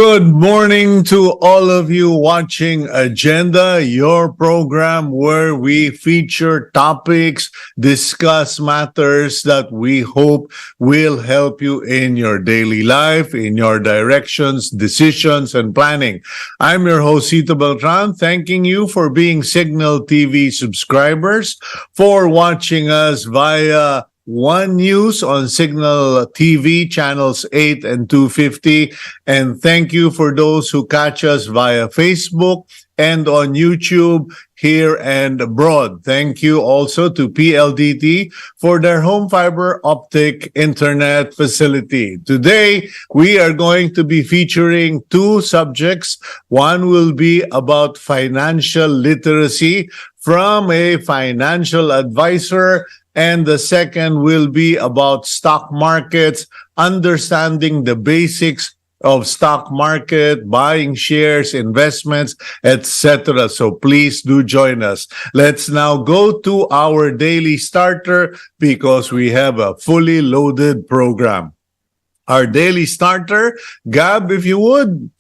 Good morning to all of you watching Agenda, your program where we feature topics, discuss matters that we hope will help you in your daily life, in your directions, decisions, and planning. I'm your host, Cito Beltran, thanking you for being Cignal TV subscribers, for watching us via One News on Cignal TV channels 8 and 250. And thank you for those who catch us via Facebook and on YouTube here and abroad. Thank you also to PLDT for their home fiber optic internet facility. Today, we are going to be featuring two subjects. One will be about financial literacy from a financial advisor, and the second will be about stock markets, understanding the basics of stock market, buying shares, investments, etc. So please do join us. Let's now go to our daily starter because we have a fully loaded program. Our daily starter, Gab, if you would,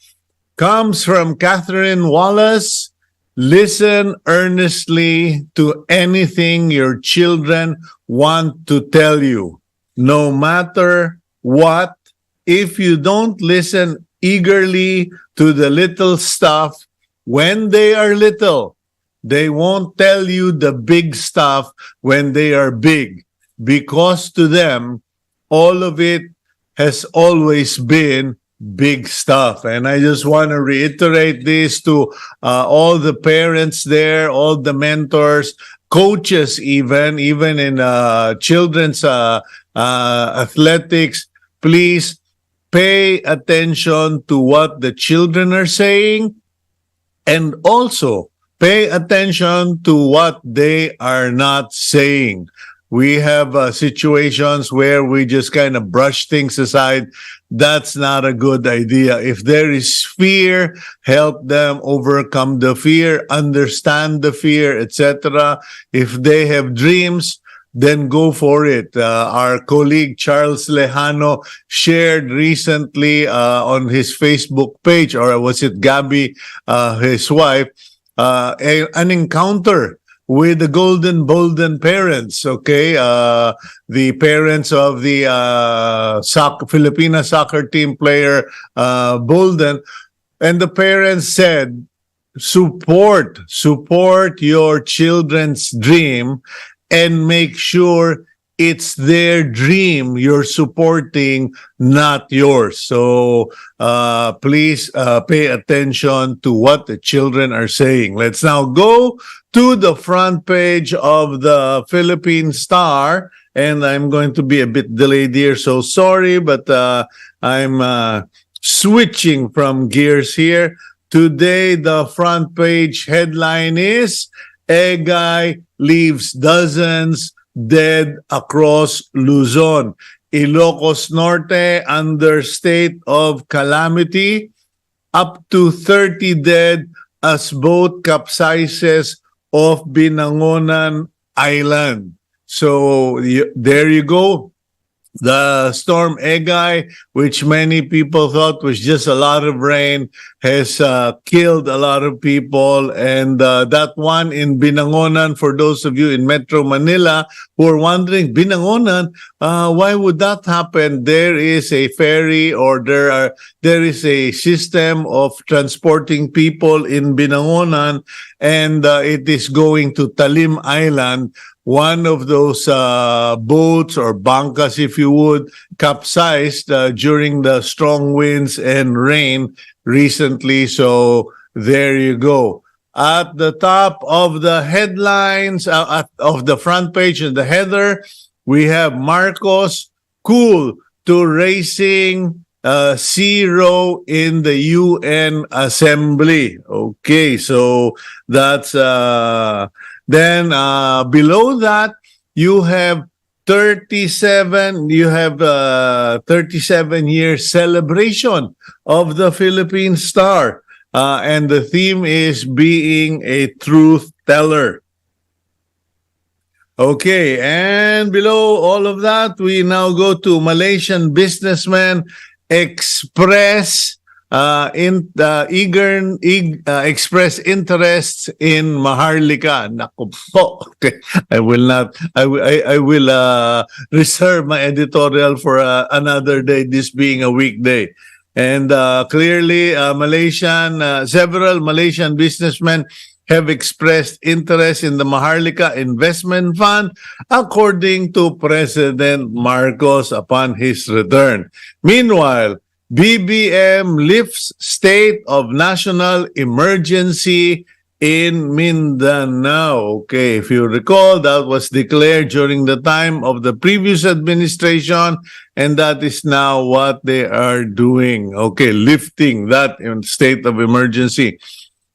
comes from Catherine Wallace. Listen earnestly to anything your children want to tell you, no matter what. If you don't listen eagerly to the little stuff when they are little, they won't tell you the big stuff when they are big, because to them, all of it has always been big stuff. And I just want to reiterate this to all the parents there, all the mentors, coaches, even in children's athletics. Please pay attention to what the children are saying, and also pay attention to what they are not saying. We have situations where we just kind of brush things aside. That's not a good idea. If there is fear, help them overcome the fear, understand the fear, etc. If they have dreams, then go for it. Our colleague Charles Lejano shared recently on his Facebook page, or was it Gabby, his wife, an encounter with the Bolden parents, okay? The parents of the Filipina soccer team player, Bolden. And the parents said, support your children's dream and make sure it's their dream you're supporting, not yours. So please pay attention to what the children are saying. Let's now go to the front page of the Philippine Star. And I'm going to be a bit delayed here, so sorry, but I'm switching from gears here. Today, the front page headline is, Egay leaves dozens dead across Luzon. Ilocos Norte under state of calamity. Up to 30 dead as boat capsizes off Binangonan Island. So there you go. The storm Egay, which many people thought was just a lot of rain, has killed a lot of people. And that one in Binangonan, for those of you in Metro Manila who are wondering, Binangonan, why would that happen? There is a ferry, or there is a system of transporting people in Binangonan, and it is going to Talim Island. One of those boats, or bangkas if you would, capsized during the strong winds and rain recently. So there you go. At the top of the headlines, of the front page and the header, we have Marcos cool to raising zero in the UN Assembly. Okay, so that's then below that you have 37-year celebration of the Philippine Star, and the theme is being a truth teller. Okay, and below all of that, we now go to Malaysian businessman express express interests in Maharlika. Naku po. Okay. I will not. I will reserve my editorial for another day. This being a weekday, and clearly, several Malaysian businessmen have expressed interest in the Maharlika Investment Fund, according to President Marcos upon his return. Meanwhile, BBM lifts state of national emergency in Mindanao. Okay, if you recall, that was declared during the time of the previous administration, and that is now what they are doing. Okay, lifting that state of emergency.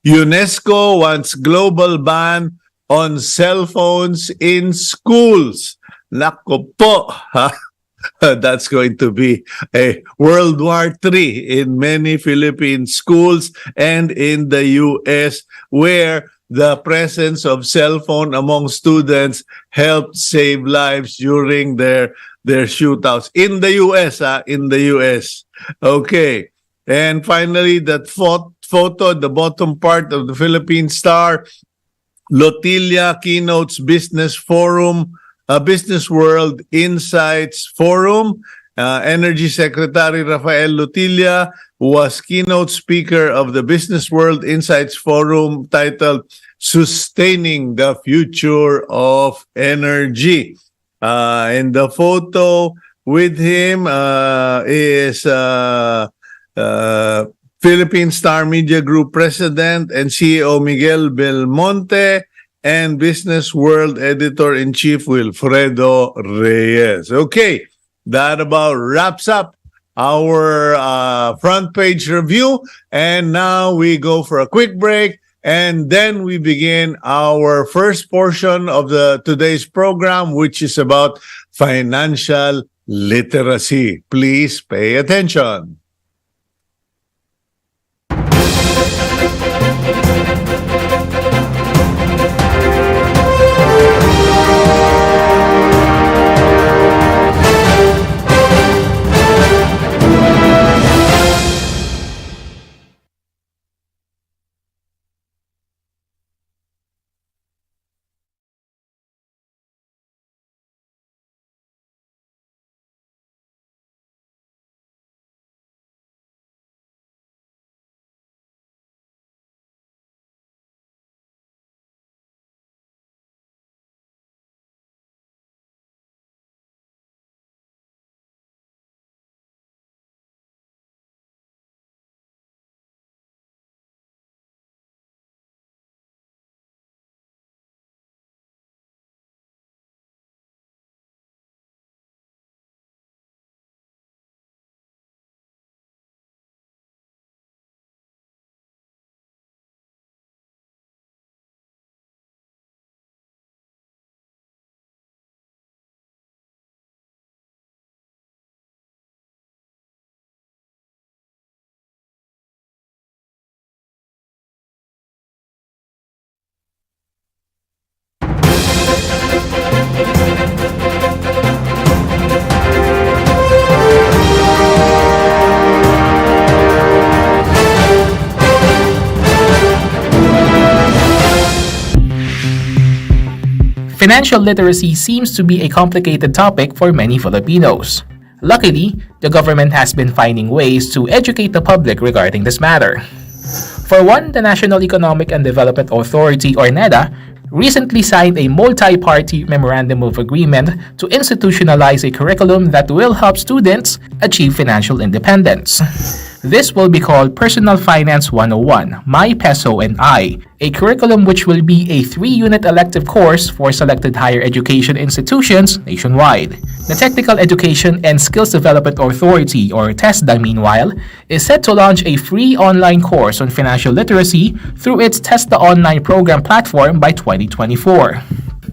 UNESCO wants global ban on cell phones in schools. Nako po, ha? That's going to be a World War III in many Philippine schools and in the U.S., where the presence of cell phone among students helped save lives during their shootouts. In the U.S., in the U.S. Okay. And finally, that photo at the bottom part of the Philippine Star, Lotilla keynotes Business Forum, Business World Insights Forum. Energy Secretary Rafael Lotilla was keynote speaker of the Business World Insights Forum titled Sustaining the Future of Energy. And the photo with him is Philippine Star Media Group President and CEO Miguel Belmonte and Business World Editor-in-Chief Wilfredo Reyes. Okay, that about wraps up our front page review. And now we go for a quick break, and then we begin our first portion of today's program, which is about financial literacy. Please pay attention. Financial literacy seems to be a complicated topic for many Filipinos. Luckily, the government has been finding ways to educate the public regarding this matter. For one, the National Economic and Development Authority, or NEDA, recently signed a multi-party memorandum of agreement to institutionalize a curriculum that will help students achieve financial independence. This will be called Personal Finance 101, My Peso and I, a curriculum which will be a 3-unit elective course for selected higher education institutions nationwide. The Technical Education and Skills Development Authority, or TESDA, meanwhile, is set to launch a free online course on financial literacy through its TESDA online program platform by 2024.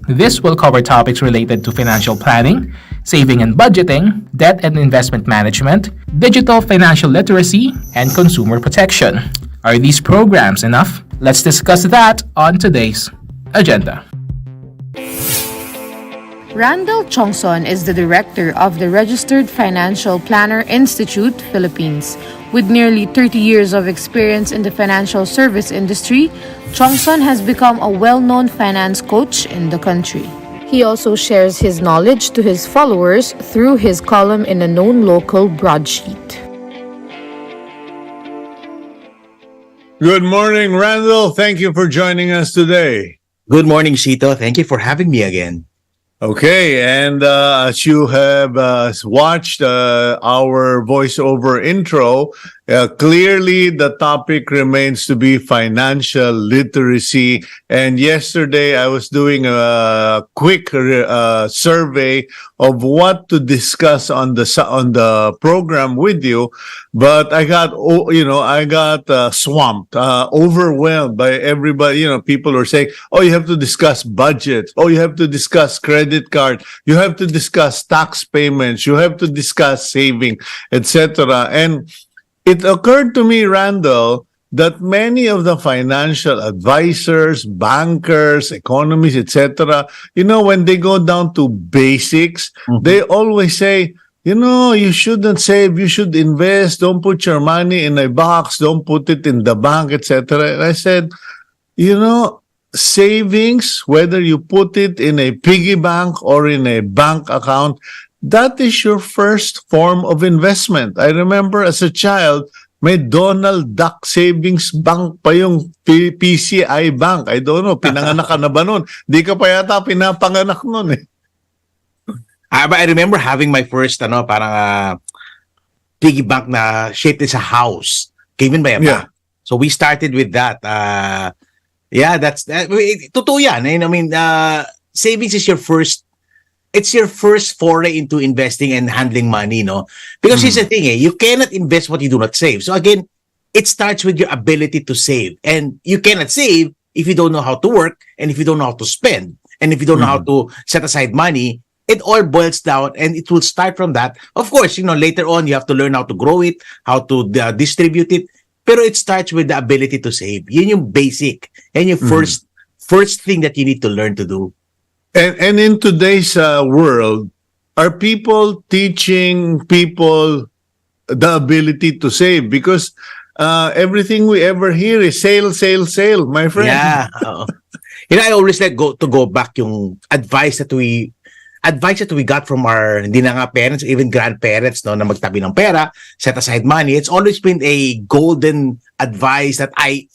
This will cover topics related to financial planning, saving and budgeting, debt and investment management, digital financial literacy, and consumer protection. Are these programs enough? Let's discuss that on today's agenda. Randell Tiongson is the director of the Registered Financial Planner Institute, Philippines. With nearly 30 years of experience in the financial service industry, Tiongson has become a well-known finance coach in the country. He also shares his knowledge to his followers through his column in a known local broadsheet. Good morning, Randall. Thank you for joining us today. Good morning, Cito. Thank you for having me again. Okay, and as you have watched our voiceover intro, clearly the topic remains to be financial literacy. And yesterday I was doing a quick survey of what to discuss on the program with you, but I got swamped, overwhelmed by everybody. People were saying, "Oh, you have to discuss budget. Oh, you have to discuss credit card. You have to discuss tax payments. You have to discuss saving, etc." And it occurred to me, Randall, that many of the financial advisors, bankers, economists, etc., when they go down to basics, they always say, you shouldn't save, you should invest, don't put your money in a box, don't put it in the bank, etc. And I said, savings, whether you put it in a piggy bank or in a bank account, that is your first form of investment. I remember as a child, may Donald Duck Savings Bank pa yung PCI Bank. I don't know, pinanganak ka na ba nun? Di ka pa yata pinapanganak nun eh. But I remember having my first piggy bank na shaped as a house given by a bank. So we started with that. That's totoo yan. I mean, savings is your first foray into investing and handling money, no? Because here's the thing, you cannot invest what you do not save. So again, it starts with your ability to save. And you cannot save if you don't know how to work, and if you don't know how to spend, and if you don't know how to set aside money. It all boils down, and it will start from that. Of course, later on, you have to learn how to grow it, how to distribute it. Pero it starts with the ability to save. Yun yung basic. And yung first thing that you need to learn to do. And in today's world, are people teaching people the ability to save? Because everything we ever hear is sale, my friend. Yeah. I always go back yung advice that we got from our hindi na nga parents, even grandparents, no, na magtabi ng pera, set aside money. It's always been a golden advice that I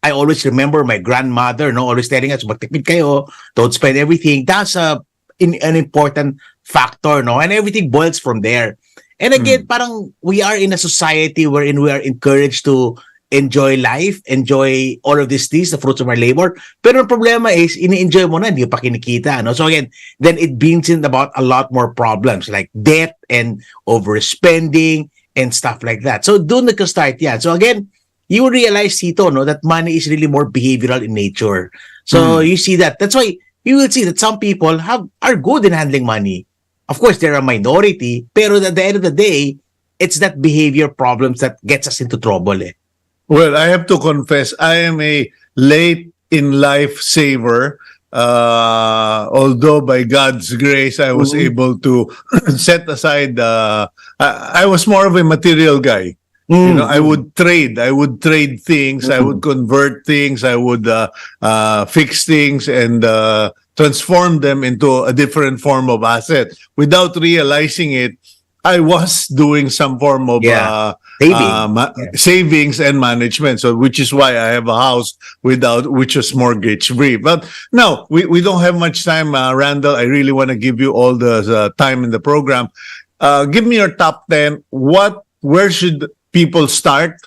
always remember my grandmother, no, always telling us, magtipid kayo, don't spend everything. That's an important factor, no, and everything boils from there. And again, parang we are in a society wherein we are encouraged to enjoy life, enjoy all of these things, the fruits of our labor. Pero ang problema is, ini-enjoy mo na, hindi pa kinikita. No? So again, then it brings in about a lot more problems like debt and overspending and stuff like that. So doon nagka-start yan. So again, you realize, Cito, no, that money is really more behavioral in nature. So you see that. That's why you will see that some people are good in handling money. Of course, they're a minority, pero at the end of the day, it's that behavior problems that gets us into trouble. Well, I have to confess, I am a late in life saver. Although by God's grace, I was able to set aside, I was more of a material guy. I would trade things, I would convert things, I would fix things and transform them into a different form of asset. Without realizing it, I was doing some form of savings and management. So, which is why I have a house which is mortgage free. But no, we don't have much time, Randall. I really want to give you all the time in the program. Give me your top 10. Where should people start?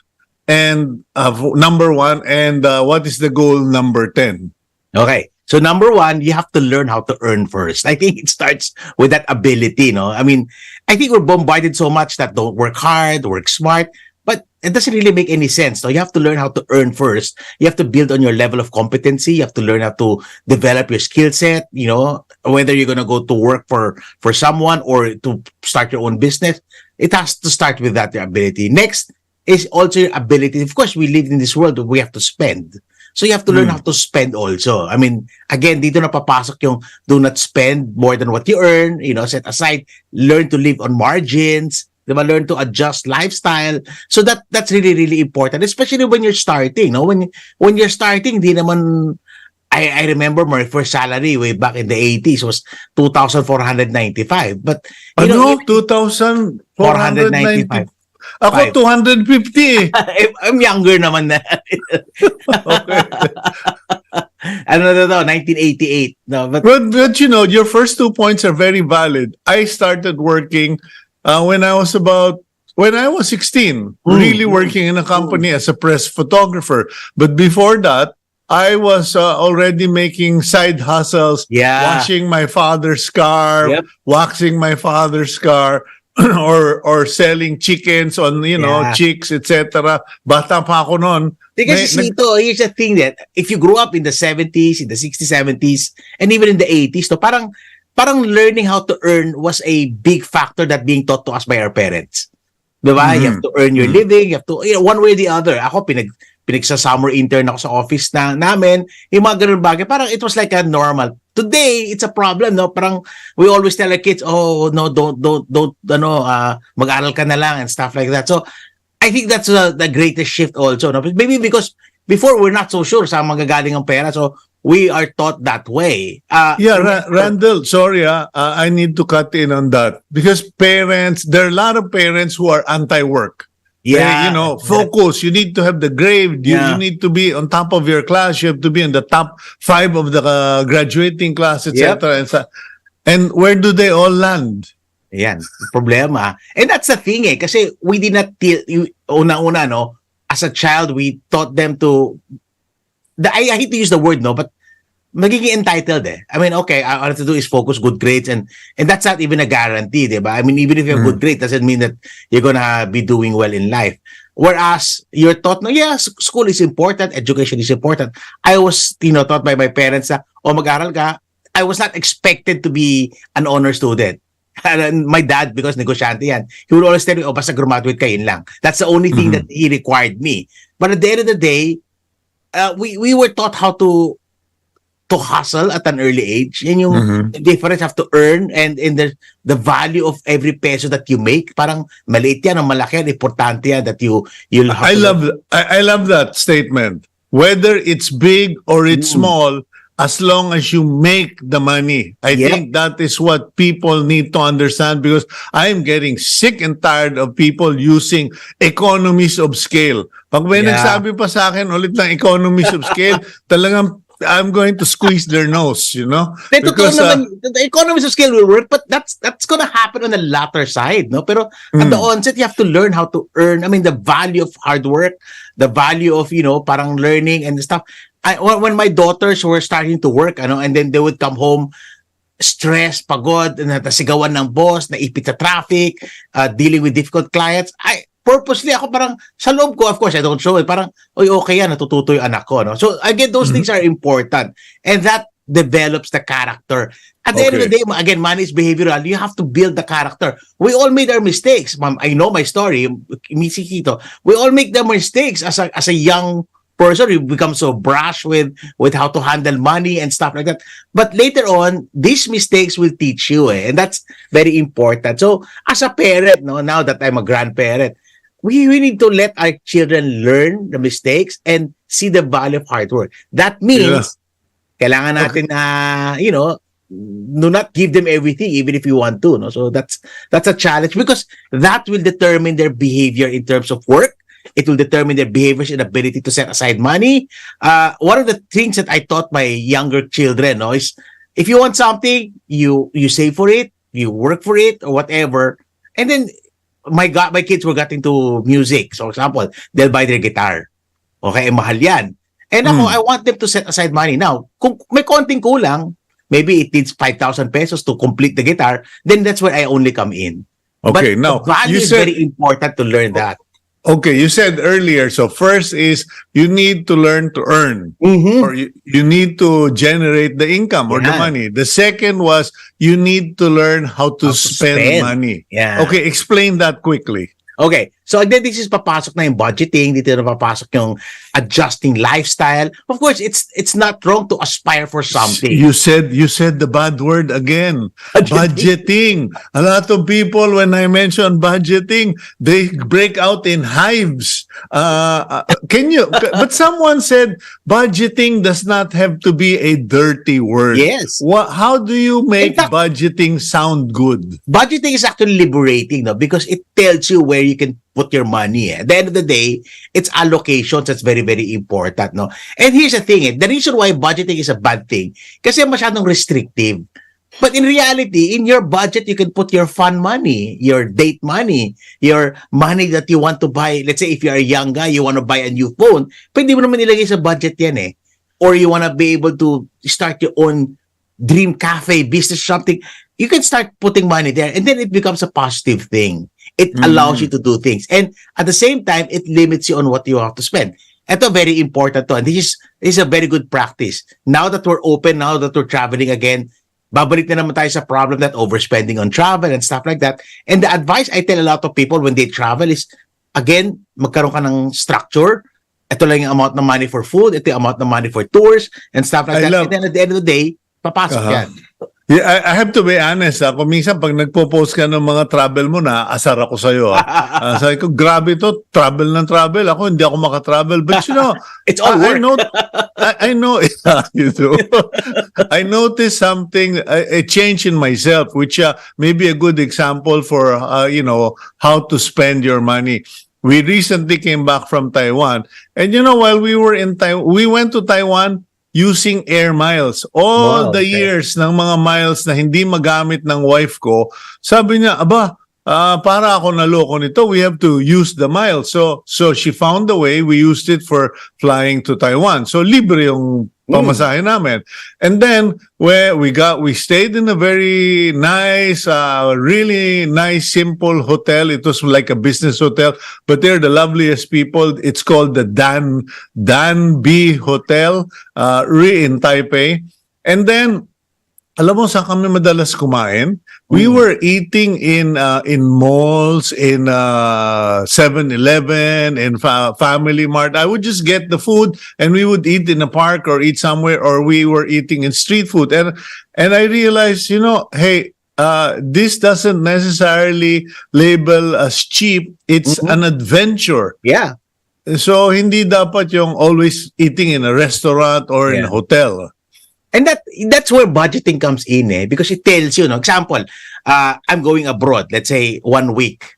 And number one, and what is the goal number 10? Okay. So number one, you have to learn how to earn first. I think it starts with that ability, no? I mean, I think we're bombarded so much that don't work hard, work smart, but it doesn't really make any sense. So you have to learn how to earn first. You have to build on your level of competency. You have to learn how to develop your skill set, whether you're going to go to work for someone or to start your own business. It has to start with that, your ability. Next is also your ability. Of course, we live in this world where we have to spend. So you have to learn how to spend also. I mean, again, dito na papasok yung do not spend more than what you earn, set aside, learn to live on margins, diba? Learn to adjust lifestyle. So that's really, really important, especially when you're starting. No? When you're starting, di naman, I remember my first salary way back in the 80s was 2,495. But, 2,495. Ako, 250. I'm younger naman na. Okay. Ano na to, 1988. No, but your first 2 points are very valid. I started working when I was 16, really working in a company as a press photographer. But before that, I was already making side hustles, washing my father's car, waxing my father's car, or selling chickens on, chicks, etc. Bata pa ako noon. Because here's the thing that if you grew up in the 70s, in the 60s, 70s, and even in the 80s, so parang learning how to earn was a big factor that being taught to us by our parents. Diba? You have to earn your living, you have to, one way or the other. Ako, pinagsa-summer intern ako sa office namin, yung mga ganun bagay, parang it was like a normal. Today, it's a problem, no? Parang we always tell our kids, oh, no, don't, mag-aral ka na lang and stuff like that. So, I think that's the greatest shift also, no? Maybe because before we're not so sure saan magagaling ang pera, so we are taught that way. Randell, sorry, I need to cut in on that because there are a lot of parents who are anti-work. Focus. You need to have the grade. You need to be on top of your class. You have to be in the top 5 of the graduating class, etc. And where do they all land? Yan, problema. And that's the thing kasi we did not, una-una, no, as a child, we taught them to, I hate to use the word, no, but magiging entitled I mean, okay, all I have to do is focus, good grades, and that's not even a guarantee, diba? I mean, even if you have good grades, doesn't mean that you're gonna be doing well in life. Whereas you're taught, no, school is important, education is important. I was, taught by my parents na, mag-aral ka. I was not expected to be an honor student. And my dad, because negosyante yan, he would always tell me, basta graduate ka, yun lang. That's the only thing that he required me. But at the end of the day, we were taught how to hustle at an early age. And yung difference have to earn and the value of every peso that you make. Parang maliit yan o malaki yan, importante yan that you'll have I love that statement. Whether it's big or it's small, as long as you make the money. I think that is what people need to understand because I'm getting sick and tired of people using economies of scale. Pag may nagsabi pa sa akin ulit ng economies of scale, talagang I'm going to squeeze their nose, Because the economies of scale will work, but that's going to happen on the latter side, no? Pero at the onset, you have to learn how to earn. I mean, the value of hard work, the value of, parang learning and stuff. When my daughters were starting to work, and then they would come home stressed, pagod, natasigawan ng boss, naipit sa traffic, dealing with difficult clients, purposely ako parang sa loob ko, of course, I don't show it. Parang, okay yan, natututo yung anak ko. No? So, again, those things are important. And that develops the character. At the end of the day, again, money is behavioral. You have to build the character. We all made our mistakes. Ma'am, I know my story, Missy Cito. We all make the mistakes as a young person. We become so brash with how to handle money and stuff like that. But later on, these mistakes will teach you. And that's very important. So, as a parent, no, now that I'm a grandparent, we need to let our children learn the mistakes and see the value of hard work. That means, kailangan natin, do not give them everything, even if you want to. No? So that's a challenge because that will determine their behavior in terms of work. It will determine their behaviors and ability to set aside money. One of the things that I taught my younger children is if you want something, you save for it, you work for it, or whatever, and then my kids were getting to music. So, for example, they'll buy their guitar. Okay, mahal yan. And ako, I want them to set aside money. Now, kung may konting kulang, maybe it needs 5,000 pesos to complete the guitar, then that's where I only come in. Okay, but now, the value is very important to learn that. Okay, you said earlier, so first is you need to learn to earn or you need to generate the income or the money. The second was you need to learn how to spend money. Yeah. Okay, explain that quickly. Okay, so again, this is papasok na yung budgeting, dito na papasok yung adjusting lifestyle. Of course, it's not wrong to aspire for something. You said the bad word again. Budgeting. A lot of people, when I mention budgeting, they break out in hives. But someone said budgeting does not have to be a dirty word. Yes. How do you make In fact, budgeting sound good? Budgeting is actually liberating, no, because it tells you where you can put your money. At the end of the day, it's allocations that's very, very important, no? And here's the thing, the reason why budgeting is a bad thing, kasi masyadong restrictive. But in reality, in your budget, you can put your fun money, your date money, your money that you want to buy. Let's say if you're a young guy, you want to buy a new phone, pwede mo naman ilagay sa budget yan eh. Or you want to be able to start your own dream cafe, business, something. You can start putting money there, and then it becomes a positive thing. It allows you to do things. And at the same time, it limits you on what you have to spend. Ito, very important to. And this is a very good practice. Now that we're open, now that we're traveling again, babalik na naman tayo sa problem that overspending on travel and stuff like that. And the advice I tell a lot of people when they travel is, again, magkaroon ka ng structure. Ito lang yung amount ng money for food. Ito yung amount ng money for tours and stuff like that. And then at the end of the day, papasok yan. Yeah, I have to be honest. Kung minsan pag nagpo-post ka ng mga travel mo na, asar ako sa'yo. Sabi ko, grabe to, travel ng travel. Ako, hindi ako makatravel. But you know, it's all work. I know, you do. I noticed something, a change in myself, which may be a good example for, how to spend your money. We recently came back from Taiwan. And while we were in Taiwan, we went to Taiwan using air miles. All the years ng mga miles na hindi magamit ng wife ko, sabi niya, para ako naloko nito, we have to use the miles. So she found a way, we used it for flying to Taiwan. So libre yung pamasahe namin. And then we stayed in a very nice, really nice, simple hotel. It was like a business hotel, but they're the loveliest people. It's called the Dan B Hotel, in Taipei. And then, alam mo saan kami madalas kumain? We were eating in malls, in 7-Eleven, in Family Mart. I would just get the food and we would eat in a park or eat somewhere, or we were eating in street food. And I realized, hey, this doesn't necessarily label as cheap. It's an adventure. Yeah. So hindi dapat yung always eating in a restaurant or in a hotel. And that's where budgeting comes in, because it tells you, example, I'm going abroad, let's say 1 week.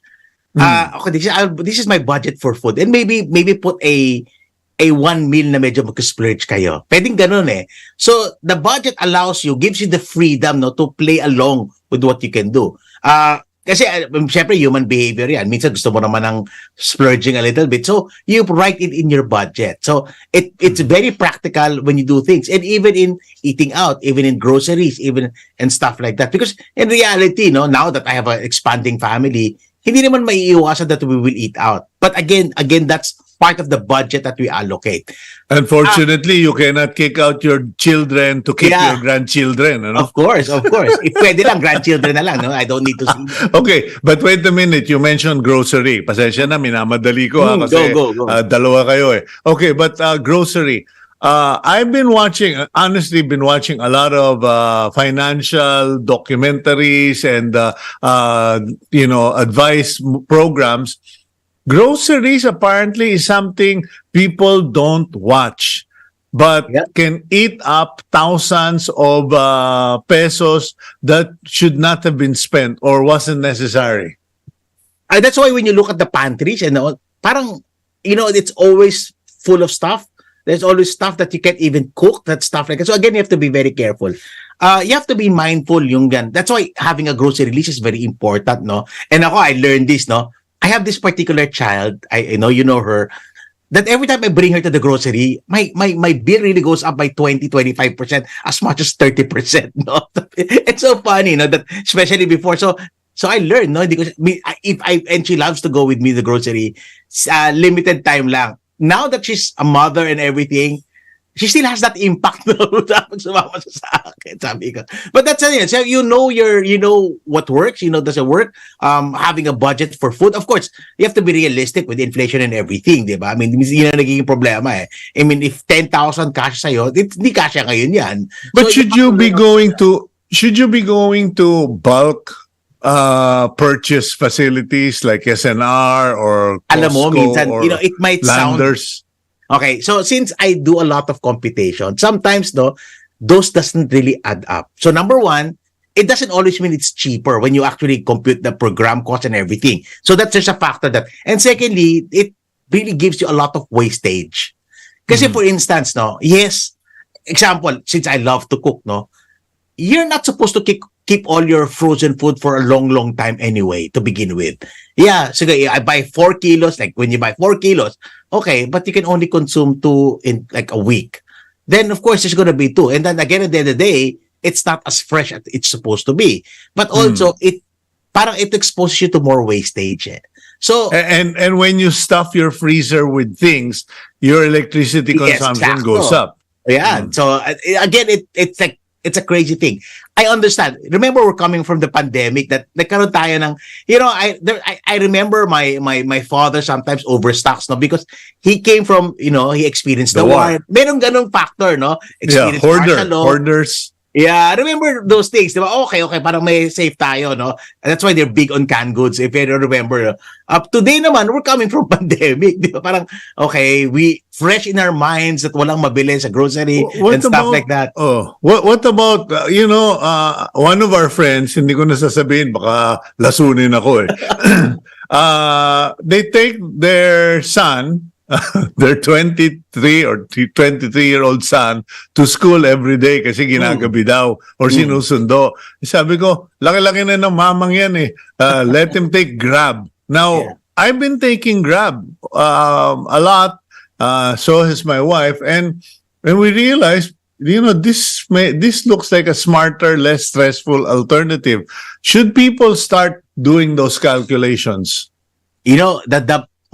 Okay, this is my budget for food. And maybe put a one meal na medyo mag-splurge kayo. Pwedeng ganun eh. So the budget allows you, gives you the freedom to play along with what you can do. Kasi syempre human behavior yan. Minsan gusto mo naman ng splurging a little bit. So you write it in your budget. So it's very practical when you do things. And even in eating out, even in groceries, even and stuff like that. Because in reality, now that I have an expanding family, hindi naman maiiwasan that we will eat out. But again, that's part of the budget that we allocate. Unfortunately, you cannot kick out your children to kick your grandchildren. Of course. If pwede lang, grandchildren na lang. I don't need to see. Okay, but wait a minute. You mentioned grocery. Pasensya na, minamadali ko kasi go. Dalawa kayo eh. Okay, but grocery. I've been watching a lot of financial documentaries and advice programs. Groceries apparently is something people don't watch, but can eat up thousands of pesos that should not have been spent or wasn't necessary. That's why when you look at the pantries and parang, it's always full of stuff. There's always stuff that you can't even cook, that stuff like that. So again, you have to be very careful. You have to be mindful yung gan. That's why having a grocery list is very important, no? And I learned this, no? I have this particular child, I know you know her, that every time I bring her to the grocery, my bill really goes up by 20-25%, as much as 30%. No? It's so funny, that especially before. So I learned, no, because and she loves to go with me to the grocery, limited time lang. Now that she's a mother and everything, she still has that impact. Tapos sumama siya sa akin, sabi ko. But that's it. So you know what works, does it work? Having a budget for food. Of course, you have to be realistic with inflation and everything, di ba? I mean, yun ang nagiging problema eh. I mean, if 10,000 cash sa'yo, hindi kasya ngayon yan. But So, should you be going to bulk purchase facilities like SNR or Costco alam mo, minsan, or it might sound... Landers? Okay, so since I do a lot of computation, sometimes those doesn't really add up. So number one, it doesn't always mean it's cheaper when you actually compute the program cost and everything. So that's just a factor that. And secondly, it really gives you a lot of wastage. Kasi for instance, yes, example, since I love to cook, you're not supposed to keep all your frozen food for a long time anyway to begin with. Yeah, so I buy 4 kilos, like when you buy 4 kilos, okay, but you can only consume 2 in like a week. Then of course there's gonna be 2. And then again at the end of the day, it's not as fresh as it's supposed to be. But also it exposes you to more wastage. So and when you stuff your freezer with things, your electricity consumption goes up. yeah. So again, it's a crazy thing. I understand. Remember, we're coming from the pandemic that nagkaroon tayo ng, I remember my father sometimes overstocks, because he came from, he experienced the war. Merong ganong factor, Yeah, hoarders. Yeah, I remember those things. Diba? Okay, parang may safe tayo, And that's why they're big on canned goods, if you remember. Today naman, we're coming from pandemic. Diba? Parang, okay, we fresh in our minds that walang mabili sa grocery and stuff like that. What about, one of our friends, hindi ko na sasabihin, baka lasunin ako eh. They take their son, their 23 or 23-year-old son to school every day kasi ginagabi daw or sinusundo. Sabi ko, laki-laki na ng mamang yan eh. Let him take Grab. Now, I've been taking Grab a lot. So has my wife. And when we realized, this looks like a smarter, less stressful alternative. Should people start doing those calculations? Well,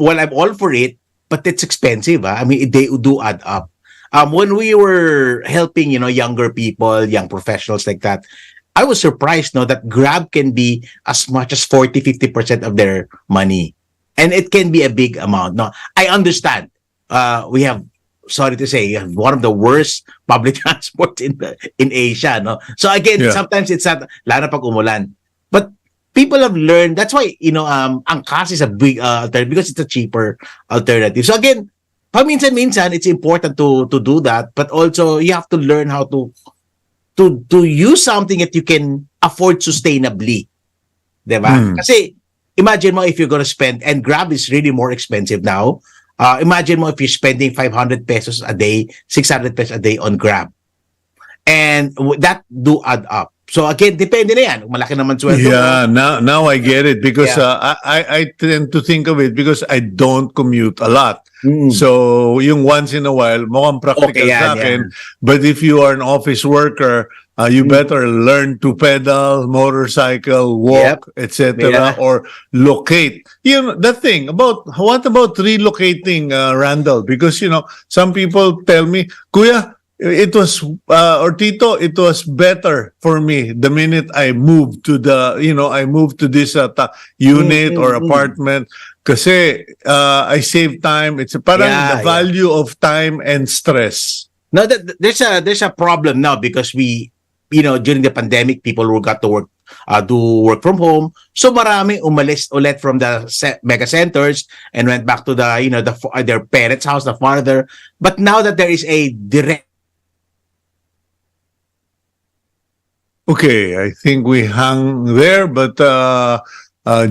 I'm all for it. But it's expensive. I mean, they do add up. When we were helping, younger people, young professionals like that, I was surprised, that Grab can be as much as 40-50% of their money. And it can be a big amount. No, I understand. We have, sorry to say, one of the worst public transport in Asia. No? So again, sometimes it's not, lalo pag umulan. But people have learned. That's why, angkas is a big alternative because it's a cheaper alternative. So again, paminsan-minsan, it's important to do that. But also, you have to learn how to use something that you can afford sustainably. Diba? Kasi, imagine mo if you're gonna spend, and Grab is really more expensive now. Imagine mo if you're spending 500 pesos a day, 600 pesos a day on Grab. And that do add up. So again, depende na yan. Malaki naman sweldo. Yeah, now I get it because I tend to think of it because I don't commute a lot. So yung once in a while, mukhang practical sa akin. But if you are an office worker, you better learn to pedal, motorcycle, walk, etc. or locate. The thing about, what about relocating, Randell? Because, some people tell me, Kuya, it was or Tito, it was better for me the minute I moved to this unit or apartment kasi I save time. It's parang the value of time and stress. No, there's a problem now because we, during the pandemic, people who got to work do work from home. So marami umalis ulit from the mega centers and went back to their parents' house, the farther. But now that there is a direct. Okay, I think we hung there, but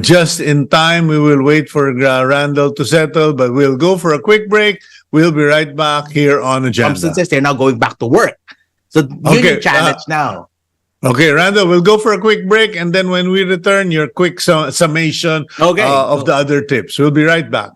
just in time, we will wait for Randell to settle, but we'll go for a quick break. We'll be right back here on Agenda. Substances, they're now going back to work. So union challenge now. Okay, Randell, we'll go for a quick break, and then when we return, your quick summation of the other tips. We'll be right back.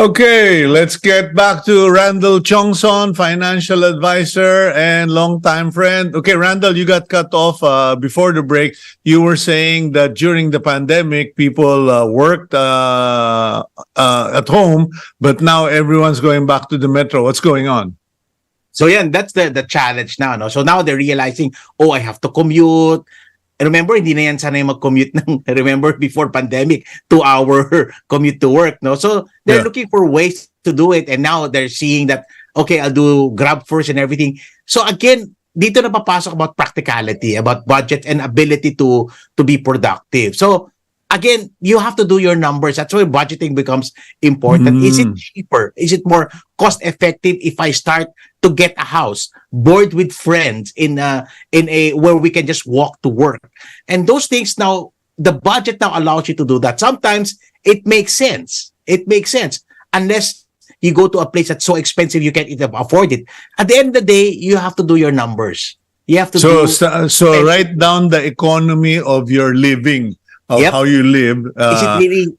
Okay, let's get back to Randell Tiongson, financial advisor and longtime friend. Okay, Randell, you got cut off before the break. You were saying that during the pandemic, people worked at home, but now everyone's going back to the metro. What's going on? So yeah, that's the challenge now, no? So now they're realizing, oh, I have to commute. Remember, hindi na yan sanay mag-commute ng, remember, before pandemic, 2-hour commute to work, no? So they're looking for ways to do it, and now they're seeing that, okay, I'll do Grab first and everything. So again, dito na papasok about practicality, about budget and ability to be productive. So again, you have to do your numbers. That's why budgeting becomes important. Is it cheaper? Is it more cost effective if I start to get a house, board with friends in a where we can just walk to work? And those things now, the budget now allows you to do that. Sometimes it makes sense. It makes sense unless you go to a place that's so expensive you can't even afford it. At the end of the day, you have to do your numbers. You have to so write down the economy of your living. Of how you live.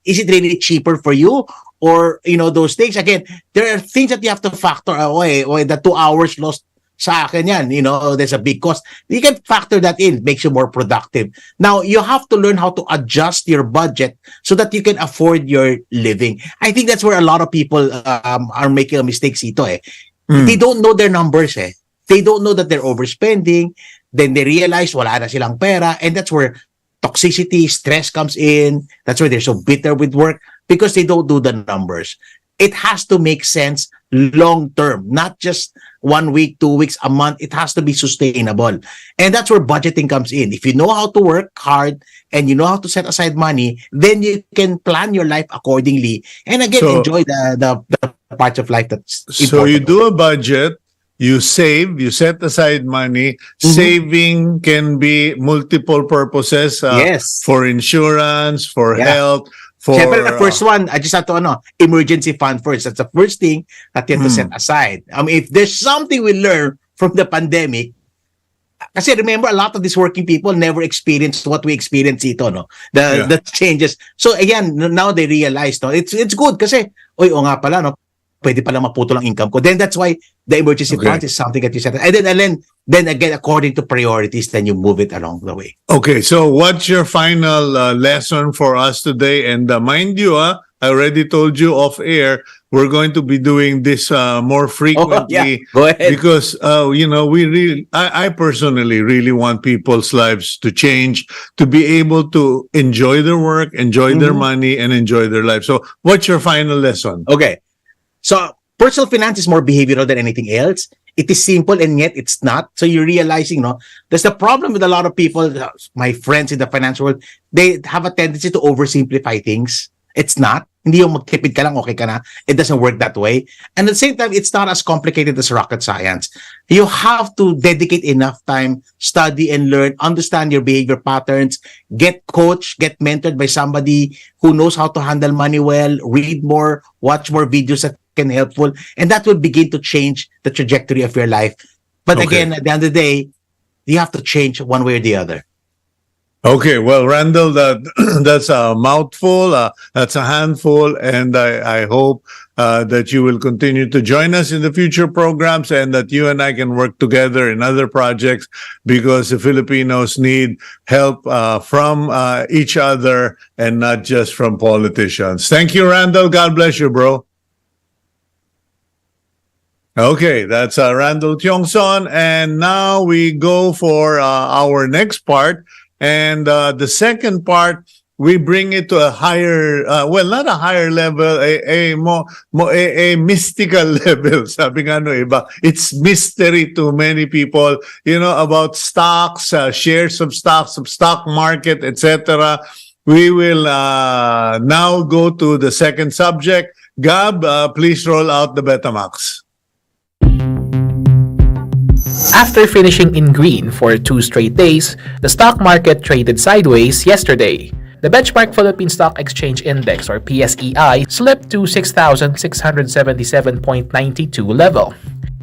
Is it really cheaper for you? Or, those things, again, there are things that you have to factor away. The 2 hours lost sa akin yan, there's a big cost. You can factor that in. It makes you more productive. Now, you have to learn how to adjust your budget so that you can afford your living. I think that's where a lot of people are making a mistake, Cito. They don't know their numbers. They don't know that they're overspending. Then they realize wala na silang pera. And that's where toxicity, stress comes in. That's why they're so bitter with work, because they don't do the numbers. It has to make sense long term, not just 1 week, 2 weeks, a month. It has to be sustainable. And that's where budgeting comes in. If you know how to work hard and you know how to set aside money, then you can plan your life accordingly. And again, enjoy the parts of life that's important. So you do a budget, you save, you set aside money. Saving can be multiple purposes. For insurance, for health, for... Siyempre, the first one, I just have to, emergency fund first. That's the first thing that you have to set aside. If there's something we learn from the pandemic, kasi remember, a lot of these working people never experienced what we experienced ito, no? The changes. So again, now they realize, no? It's good kasi, nga pala, no? Pwede pala maputol ang income ko. Then that's why the emergency fund is something that you set. And then again, according to priorities, then you move it along the way. Okay, so what's your final lesson for us today? And mind you, I already told you off air, we're going to be doing this more frequently. Go ahead. Because, I personally really want people's lives to change, to be able to enjoy their work, enjoy their money, and enjoy their life. So what's your final lesson? Okay. So personal finance is more behavioral than anything else. It is simple and yet it's not. So you're realizing, there's the problem with a lot of people, my friends in the financial world, they have a tendency to oversimplify things. It's not. Hindi yung magtipid ka lang, okay ka na. It doesn't work that way. And at the same time, it's not as complicated as rocket science. You have to dedicate enough time, study and learn, understand your behavior patterns, get coached, get mentored by somebody who knows how to handle money well, read more, watch more videos that can helpful, and that will begin to change the trajectory of your life. But again, at the end of the day, you have to change one way or the other. Okay, well, Randell, that's a mouthful, that's a handful, and I hope that you will continue to join us in the future programs and that you and I can work together in other projects, because the Filipinos need help from each other and not just from politicians. Thank you, Randell. God bless you, bro. Okay, that's Randell Tiongson, and now we go for our next part. And the second part, we bring it to a higher, not a higher level, a mystical level. Sabi nga iba, it's mystery to many people, about stocks, shares of stocks, of stock market, etc. We will now go to the second subject. Gab, please roll out the Betamax. After finishing in green for 2 straight days, the stock market traded sideways yesterday. The benchmark Philippine Stock Exchange Index, or PSEI, slipped to 6,677.92 level.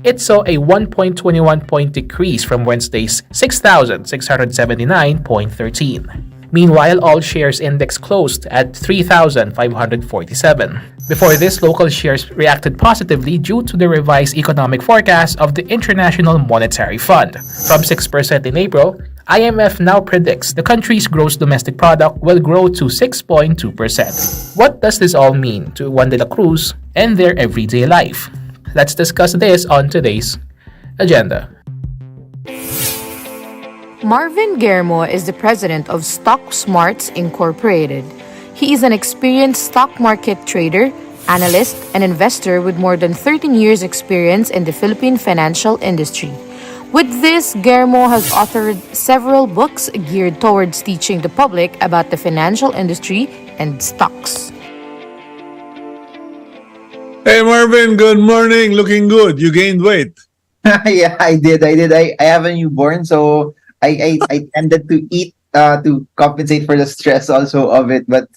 It saw a 1.21 point decrease from Wednesday's 6,679.13. Meanwhile, all shares index closed at 3,547. Before this, local shares reacted positively due to the revised economic forecast of the International Monetary Fund. From 6% in April, IMF now predicts the country's gross domestic product will grow to 6.2%. What does this all mean to Juan de la Cruz and their everyday life? Let's discuss this on today's agenda. Marvin Germo is the president of Stock Smarts Incorporated. He is an experienced stock market trader, analyst, and investor with more than 13 years' experience in the Philippine financial industry. With this, Germo has authored several books geared towards teaching the public about the financial industry and stocks. Hey Marvin, good morning. Looking good. You gained weight. Yeah, I did. I have a newborn, so I tended to eat to compensate for the stress also of it. But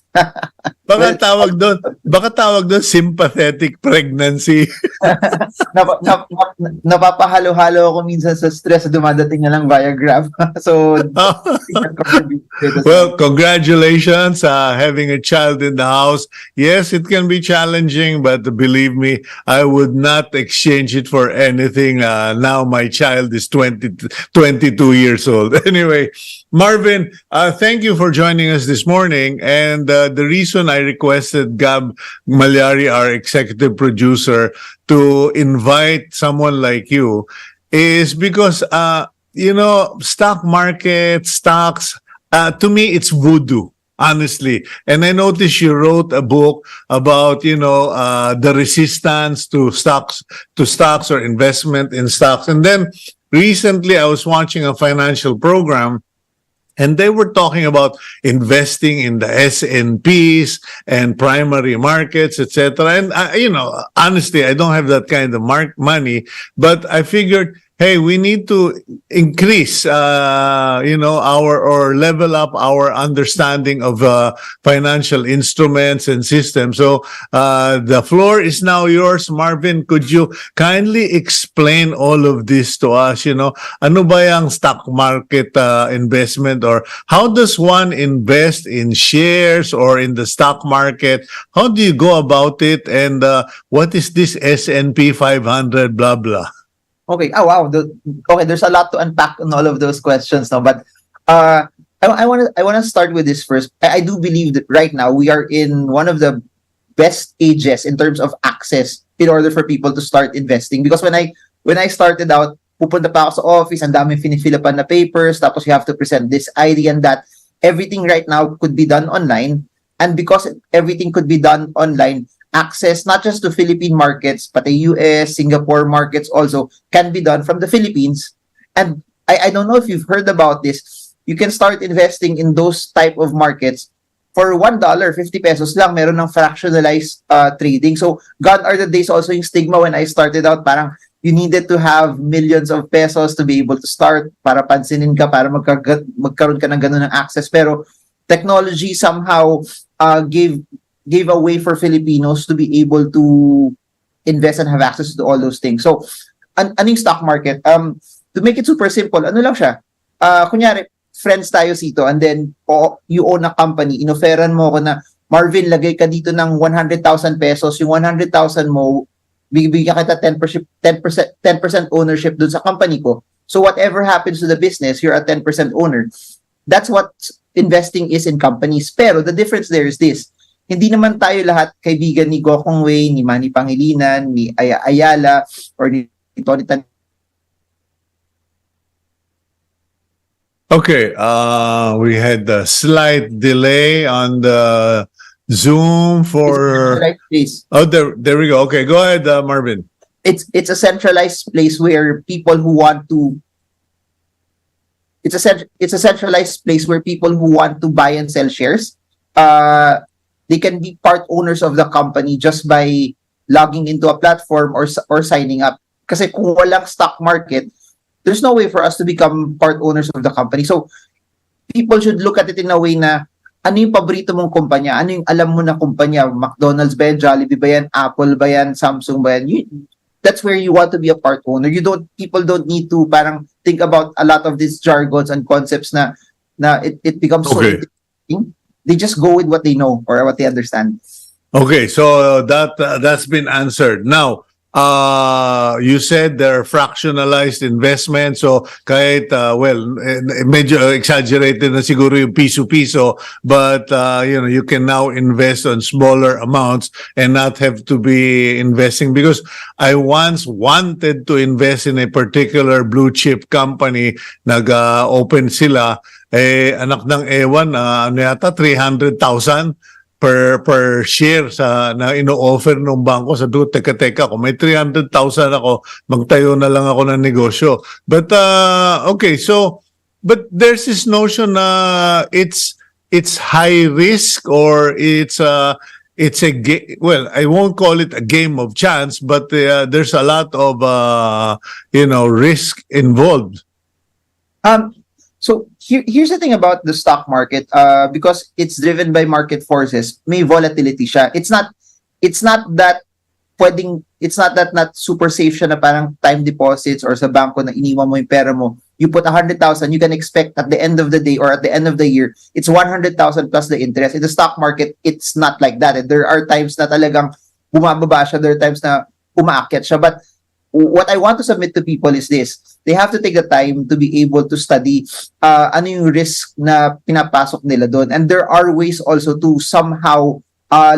Baka tawag doon sympathetic pregnancy. napapahalo-halo ako minsan sa stress, dumadating na lang via Grab. So, Well, congratulations having a child in the house. Yes, it can be challenging, but believe me, I would not exchange it for anything. Now my child is 22 years old. Anyway, Marvin, thank you for joining us this morning. And the reason I requested Gab Malyari, our executive producer, to invite someone like you is because, stock market, stocks, to me, it's voodoo, honestly. And I noticed you wrote a book about, the resistance to stocks or investment in stocks. And then recently I was watching a financial program, and they were talking about investing in the S&Ps and primary markets, etc. And, honestly, I don't have that kind of money, but I figured, hey, we need to increase, or level up our understanding of financial instruments and systems. So the floor is now yours, Marvin. Could you kindly explain all of this to us? Ano ba yung stock market investment, or how does one invest in shares or in the stock market? How do you go about it? And what is this S&P 500, blah, blah? okay. Oh wow. Okay, there's a lot to unpack on all of those questions now. But I want to start with this first. I do believe that right now we are in one of the best ages in terms of access in order for people to start investing. Because when I started out, pupunta pa ako sa office, ang daming finifilapan na papers, tapos you have to present this ID and that. Everything right now could be done online. And because everything could be done online, access not just to Philippine markets, but the US, Singapore markets also can be done from the Philippines. And I don't know if you've heard about this. You can start investing in those type of markets for $1, 50 pesos lang, meron ng fractionalized trading. So, gone are the days also yung stigma when I started out, parang you needed to have millions of pesos to be able to start para pansinin ka, para magkaroon ka ng ganun ng access. Pero technology somehow gave a way for Filipinos to be able to invest and have access to all those things. So, ano yung stock market? To make it super simple, ano lang siya? Kunyari, friends tayo, Cito, and then you own a company, inoferan mo ko na, Marvin, lagay ka dito ng 100,000 pesos. Yung 100,000 mo, bibigyan kita 10% ownership dun sa company ko. So whatever happens to the business, you're a 10% owner. That's what investing is in companies. Pero the difference there is this. Hindi naman tayo lahat kaibigan ni Gokong Wei, ni Manny Pangilinan, ni Aya Ayala, or ni Tony Tan. Okay, we had a slight delay on the Zoom for... Right place. Oh, there we go. Okay, go ahead, Marvin. It's a centralized place where people who want to... It's a centralized place where people who want to buy and sell shares, they can be part owners of the company just by logging into a platform or signing up. Kasi kung walang stock market, there's no way for us to become part owners of the company. So, people should look at it in a way na, ano yung paborito mong kumpanya? Ano yung alam mo na kumpanya? McDonald's ba yan? Jollibee ba yan? Apple ba yan? Samsung ba yan? That's where you want to be a part owner. People don't need to parang think about a lot of these jargons and concepts na it becomes Okay. so thinking. They just go with what they know or what they understand. Okay, so that's been answered. Now, you said they're fractionalized investments, so kahit medyo exaggerated na siguro yung piso-piso, but you can now invest on smaller amounts and not have to be investing, because I once wanted to invest in a particular blue chip company. Nag-open sila, anak ng ewan, ano yata 300,000 per share sa na ino-offer ng bangko. Sa teka, kung may 300,000 ako, magtayo na lang ako ng negosyo. But okay, so but there's this notion na it's high risk, or it's a well, I won't call it a game of chance, but there's a lot of risk involved. So here's the thing about the stock market, because it's driven by market forces, may volatility siya. It's not that not super safe siya na parang time deposits or sa banko na iniwan mo yung pera mo. You put 100,000, you can expect at the end of the day or at the end of the year, it's 100,000 plus the interest. In the stock market, it's not like that. There are times na talagang bumababa siya, there are times na umaakyat siya. But what I want to submit to people is this: they have to take the time to be able to study ano yung risk na pinapasok nila doon. And there are ways also to somehow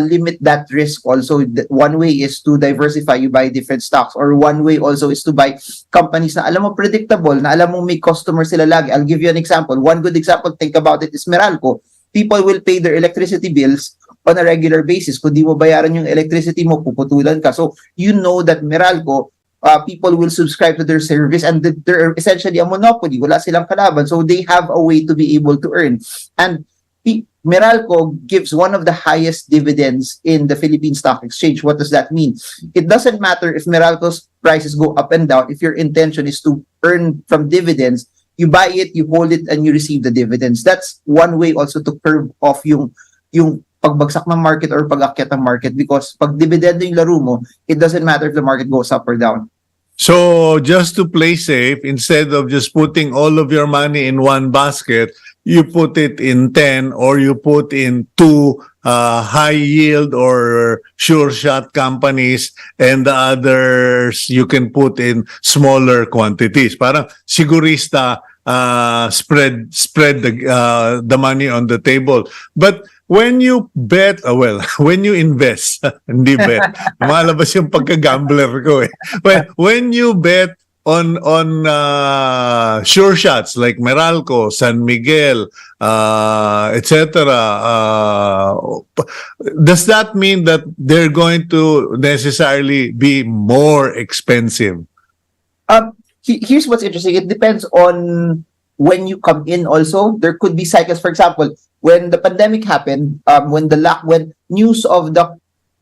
limit that risk also. One way is to diversify, you buy different stocks, or one way also is to buy companies na alam mo predictable, na alam mo may customer sila lagi. I'll give you an example. One good example, think about it, is Meralco. People will pay their electricity bills on a regular basis. Kung di mo bayaran yung electricity mo, puputulan ka. So you know that Meralco, people will subscribe to their service, and they're essentially a monopoly. Wala silang kalaban. So they have a way to be able to earn. And Meralco gives one of the highest dividends in the Philippine Stock Exchange. What does that mean? It doesn't matter if Meralco's prices go up and down. If your intention is to earn from dividends, you buy it, you hold it, and you receive the dividends. That's one way also to curb off yung pagbagsak ng market or pag-akyat ng market, because pag dividendo yung laro mo, it doesn't matter if the market goes up or down. So just to play safe, instead of just putting all of your money in one basket, you put it in 10, or you put in 2 high yield or sure shot companies, and the others you can put in smaller quantities. Parang sigurista, spread the money on the table. But when you bet, when you invest, hindi bet, malabas yung pagka-gambler ko eh. When you bet on sure shots like Meralco, San Miguel, etc., does that mean that they're going to necessarily be more expensive? Here's what's interesting. It depends on when you come in also. There could be cycles. For example, when the pandemic happened, when news of the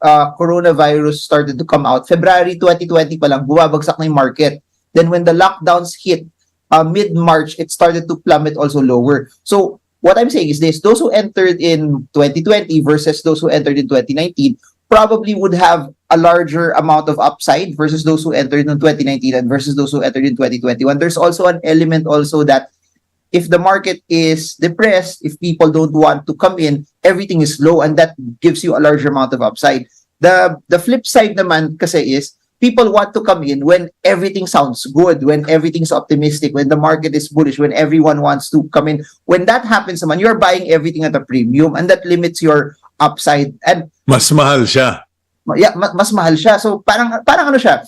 coronavirus started to come out, February 2020 pa lang, bumabagsak na yung market. Then when the lockdowns hit, mid-March, it started to plummet also lower. So what I'm saying is this: those who entered in 2020 versus those who entered in 2019 probably would have a larger amount of upside versus those who entered in 2019 and versus those who entered in 2021. There's also an element also that if the market is depressed, if people don't want to come in, everything is low, and that gives you a larger amount of upside. The flip side naman kasi is people want to come in when everything sounds good, when everything's optimistic, when the market is bullish, when everyone wants to come in. When that happens naman, you're buying everything at a premium, and that limits your upside. And mas mahal siya. Yeah, mas mahal siya. So parang ano siya,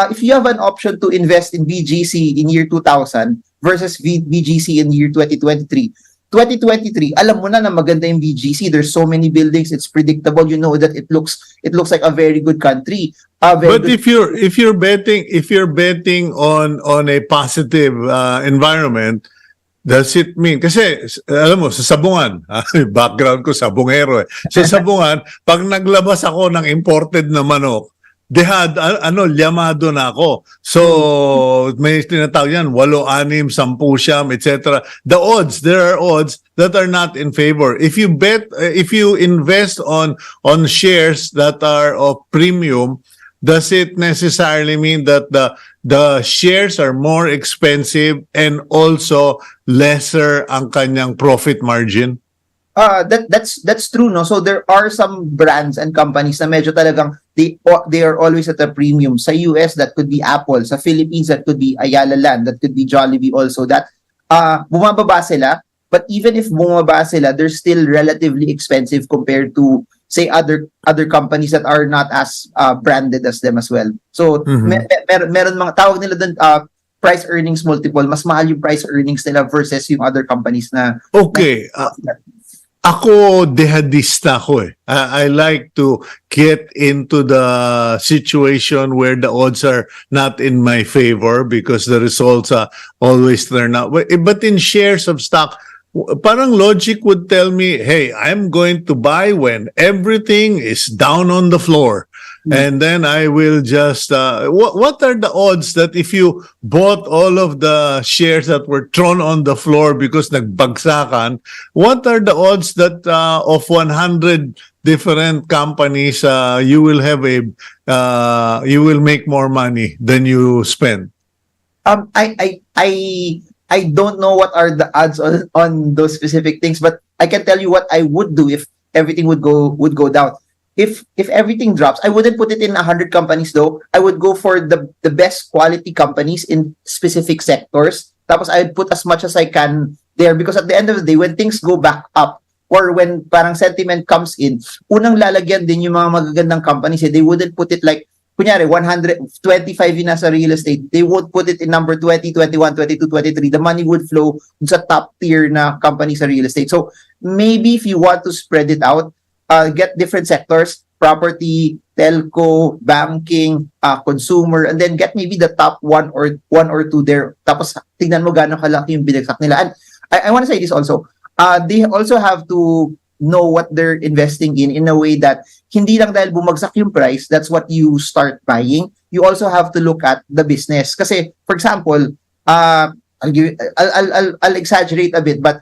if you have an option to invest in BGC in year 2000 versus BGC in year 2023, alam mo na maganda yung BGC. There's so many buildings, it's predictable. You know that it looks like a very good country. But if you're betting on a positive environment, does it mean, kasi alam mo sa sabungan, background ko sabungero eh. Sa sabungan, pag naglabas ako ng imported na manok, liyamado na ako. So may tinatawag yan, 8, 6, 10 siyam, etc. There are odds that are not in favor. If you invest on shares that are of premium, does it necessarily mean that the shares are more expensive and also lesser ang kanyang profit margin? That's true, no. So there are some brands and companies na medyo talagang they are always at a premium. Sa US, that could be Apple. Sa Philippines, that could be Ayala Land. That could be Jollibee also. That bumababa sila. But even if bumaba sila, they're still relatively expensive compared to, say, other companies that are not as branded as them as well. So meron mga tawag nila dun, price earnings multiple. Mas mahal yung price earnings nila versus yung other companies na. Okay. Ako, dehadista ko eh. I like to get into the situation where the odds are not in my favor because the results always turn out. But in shares of stock, parang logic would tell me, hey, I'm going to buy when everything is down on the floor. And then I will just, what are the odds that if you bought all of the shares that were thrown on the floor because nagbagsakan, what are the odds that of 100 different companies, you will have you will make more money than you spend? I don't know what are the odds on those specific things, but I can tell you what I would do if everything would go down. If everything drops, I wouldn't put it in 100 companies though. I would go for the best quality companies in specific sectors. Tapos I would put as much as I can there because at the end of the day, when things go back up or when parang sentiment comes in, unang lalagyan din yung mga magagandang companies. They wouldn't put it like, kunyari, 125 yung nasa real estate. They would put it in number 20, 21, 22, 23. The money would flow sa top tier na company sa real estate. So maybe if you want to spread it out, get different sectors, property, telco, banking, consumer, and then get maybe the top one or two there. Tapos tingnan mo gaano kalaki yung binagsak nila. And I want to say this also. They also have to know what they're investing in a way that hindi lang dahil bumagsak yung price, that's what you start buying. You also have to look at the business. Kasi, for example, I'll exaggerate a bit, but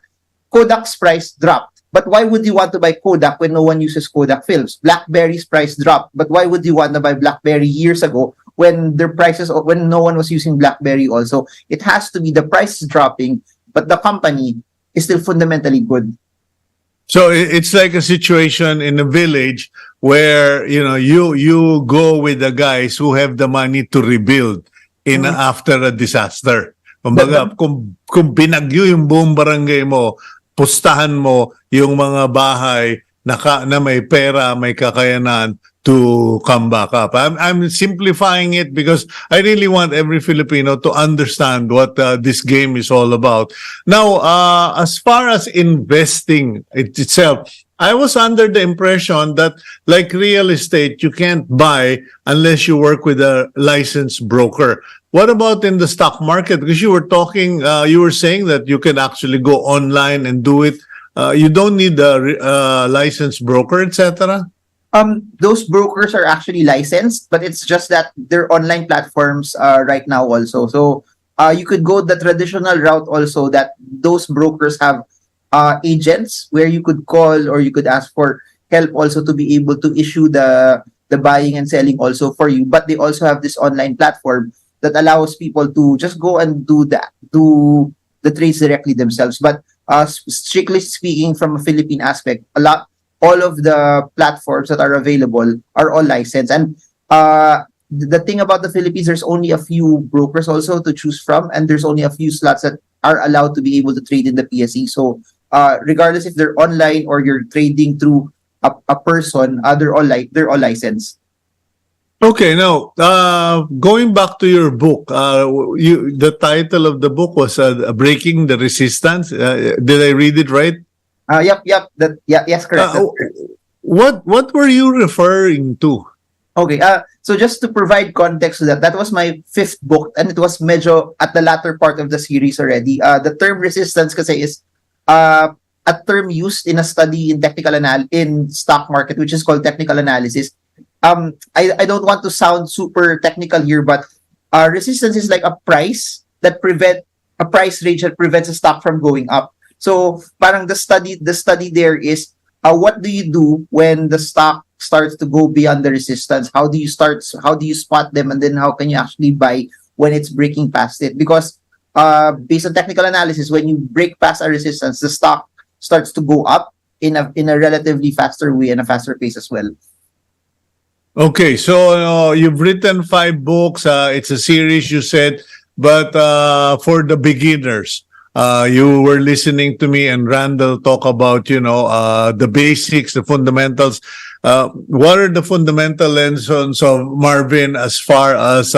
Kodak's price dropped. But why would you want to buy Kodak when no one uses Kodak films? BlackBerry's price dropped. But why would you want to buy BlackBerry years ago when when no one was using BlackBerry also? It has to be the price is dropping, but the company is still fundamentally good. So it's like a situation in a village where, you go with the guys who have the money to rebuild after a disaster. Kumbaga, kung binagyo yung buong barangay mo, pustahan mo yung mga bahay na may pera, may kakayanan to come back up. I'm simplifying it because I really want every Filipino to understand what this game is all about. Now, as far as investing itself, I was under the impression that like real estate, you can't buy unless you work with a licensed broker. What about in the stock market? Because you were saying that you can actually go online and do it. You don't need a licensed broker, etc. Those brokers are actually licensed, but it's just that they're online platforms right now also. So you could go the traditional route also that those brokers have agents where you could call or you could ask for help also to be able to issue the buying and selling also for you. But they also have this online platform that allows people to just go and do the trades directly themselves. But strictly speaking, from a Philippine aspect, all of the platforms that are available are all licensed. And the thing about the Philippines, there's only a few brokers also to choose from, and there's only a few slots that are allowed to be able to trade in the PSE. So regardless if they're online or you're trading through a person, they're all licensed. Okay, now going back to your book, the title of the book was "Breaking the Resistance." Did I read it right? Yep. Yes, correct. What were you referring to? Okay, so just to provide context to that was my fifth book, and it was medyo at the latter part of the series already. The term resistance kasi is a term used in a study in stock market, which is called technical analysis. I don't want to sound super technical here, but resistance is like a price range that prevents a stock from going up. So parang the study there is what do you do when the stock starts to go beyond the resistance? How do you spot them, and then how can you actually buy when it's breaking past it? Because based on technical analysis, when you break past a resistance, the stock starts to go up. in a relatively faster way and a faster pace as well. Okay, so you've written 5 books. It's a series, you said, but for the beginners, you were listening to me and Randell talk about, the basics, the fundamentals. What are the fundamental lessons of Marvin as far as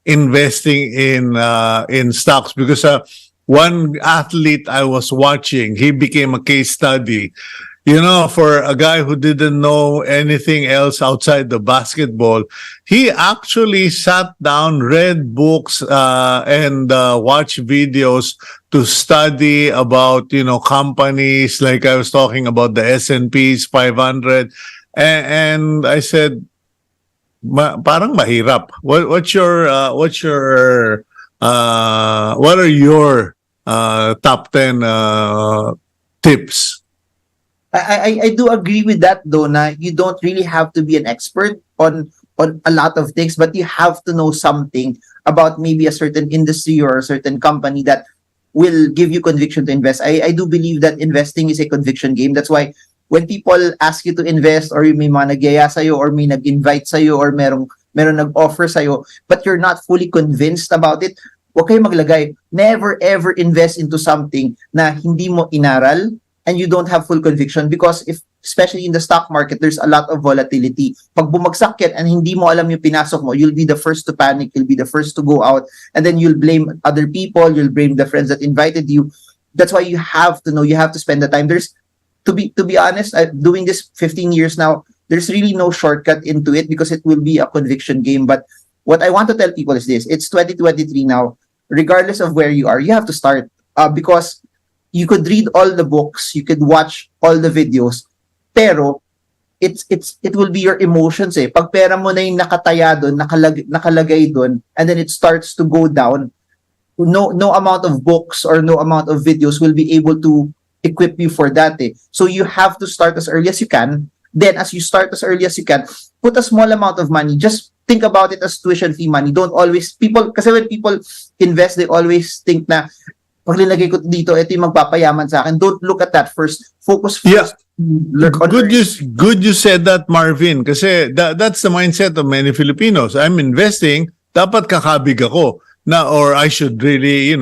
investing in stocks? Because one athlete I was watching, he became a case study. For a guy who didn't know anything else outside the basketball, he actually sat down, read books, and watched videos to study about, companies, like I was talking about the S&P's 500. And I said, parang mahirap. What are your top 10 tips? I do agree with that though, na you don't really have to be an expert on a lot of things, but you have to know something about maybe a certain industry or a certain company that will give you conviction to invest. I do believe that investing is a conviction game. That's why when people ask you to invest, or may mga nagyaya sa'yo, or may nag-invite sa'yo, or meron nag-offer sa'yo, but you're not fully convinced about it, huwag kayo maglagay. Never ever invest into something na hindi mo inaral and you don't have full conviction, because especially in the stock market, there's a lot of volatility. Pag bumagsak yan and hindi mo alam yung pinasok mo, you'll be the first to panic, you'll be the first to go out, and then you'll blame other people, you'll blame the friends that invited you. That's why you have to know, you have to spend the time. To be honest, doing this 15 years now, there's really no shortcut into it, because it will be a conviction game. But what I want to tell people is this: it's 2023 now. Regardless of where you are, you have to start, because you could read all the books, you could watch all the videos, pero it will be your emotions eh. Pag pera mo na yung nakataya doon, nakalagay doon, and then it starts to go down, no amount of books or no amount of videos will be able to equip you for that eh. So you have to start as early as you can. Then as you start as early as you can, put a small amount of money. Just think about it as tuition fee money. Don't always, kasi when people invest, they always think na, pag linagay ko dito, ito yung magpapayaman sa akin. Don't look at that first. Focus first. Yeah. Good you said that, Marvin. Kasi that's the mindset of many Filipinos. I'm investing, dapat kakabig ako. Or I should really,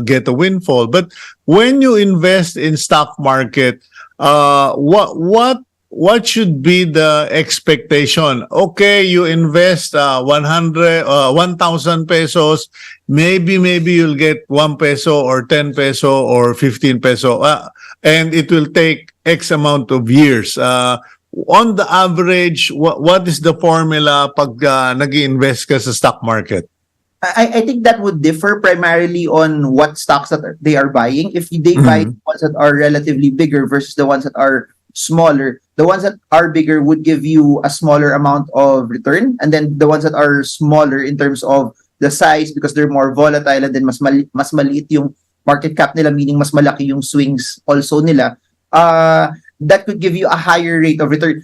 get a windfall. But when you invest in stock market, what should be the expectation? Okay, you invest 1,000 pesos. Maybe you'll get 1 peso or 10 peso or 15 peso. And it will take X amount of years. On the average, what is the formula pag nag-invest ka sa stock market? I think that would differ primarily on what stocks that they are buying. If they buy ones that are relatively bigger versus the ones that are smaller, the ones that are bigger would give you a smaller amount of return, and then the ones that are smaller in terms of the size, because they're more volatile, and then mas maliit yung market cap nila, meaning mas malaki yung swings also nila, that could give you a higher rate of return.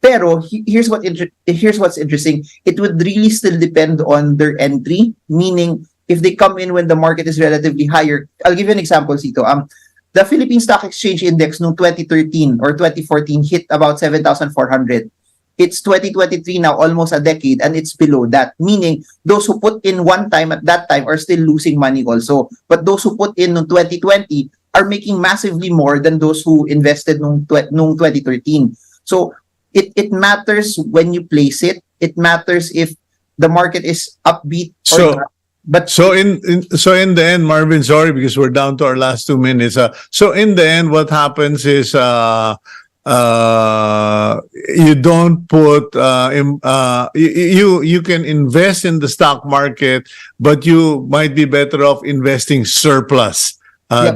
Pero here's what's interesting. It would really still depend on their entry, meaning if they come in when the market is relatively higher. I'll give you an example, Cito. The Philippine Stock Exchange Index noong 2013 or 2014 hit about 7,400. It's 2023 now, almost a decade, and it's below that. Meaning, those who put in one time at that time are still losing money also. But those who put in noong 2020 are making massively more than those who invested noong 2013. So, it matters when you place it. It matters if the market is upbeat or not. But so in the end, Marvin, sorry, because we're down to our last 2 minutes. So in the end, what happens is you don't put you can invest in the stock market, but you might be better off investing surplus.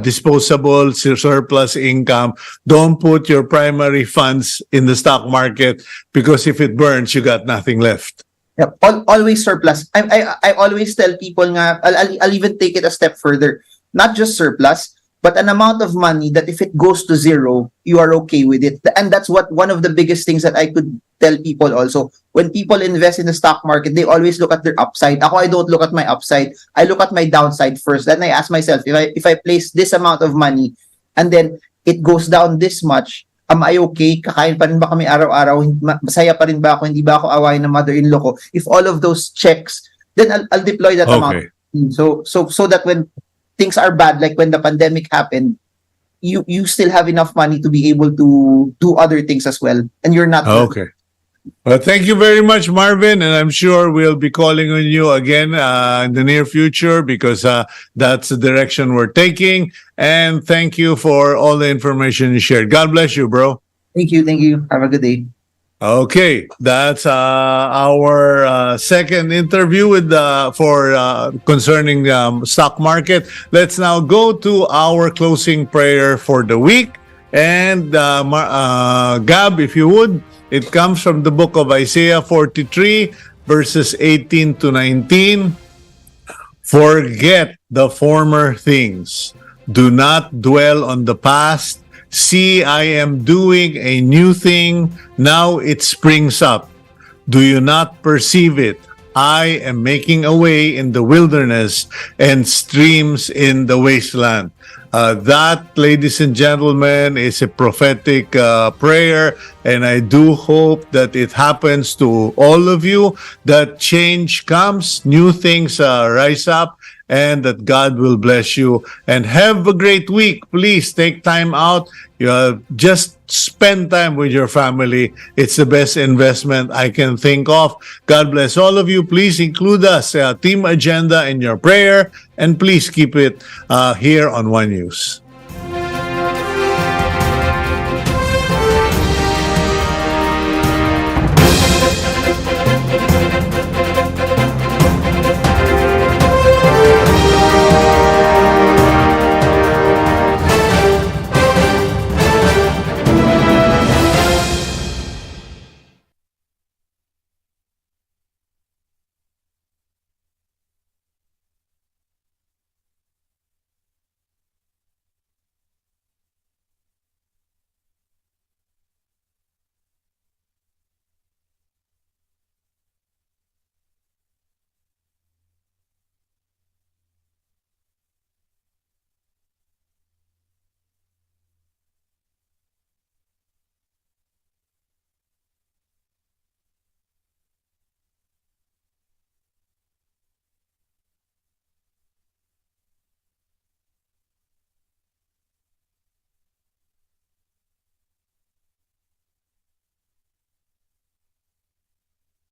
Disposable surplus income. Don't put your primary funds in the stock market, because if it burns, you got nothing left. Yep. Always surplus. I always tell people nga, I'll even take it a step further. Not just surplus, but an amount of money that if it goes to zero, you are okay with it. And that's one of the biggest things that I could tell people also. When people invest in the stock market, they always look at their upside. Ako, I don't look at my upside. I look at my downside first. Then I ask myself, if I place this amount of money and then it goes down this much, Am I okay? Kakain pa rin ba kami araw-araw? Masaya pa rin ba ako? Hindi ba ako awayin ng mother-in-law ko? If all of those checks, then I'll deploy that amount. So that when things are bad, like when the pandemic happened, you still have enough money to be able to do other things as well, and you're not. Okay. Well, thank you very much, Marvin, and I'm sure we'll be calling on you again in the near future because that's the direction we're taking. And thank you for all the information you shared. God bless you, bro. Thank you. Have a good day. Okay, that's our second interview with for concerning stock market. Let's now go to our closing prayer for the week. And Gab, if you would, it comes from the book of Isaiah 43, verses 18 to 19. Forget the former things. Do not dwell on the past. See, I am doing a new thing. Now it springs up. Do you not perceive it? I am making a way in the wilderness and streams in the wasteland. That, ladies and gentlemen, is a prophetic prayer, and I do hope that it happens to all of you, that change comes, new things rise up, and that God will bless you. And have a great week. Please take time out. Just spend time with your family. It's the best investment I can think of. God bless all of you. Please include us, Team Agenda, in your prayer. And please keep it here on One News.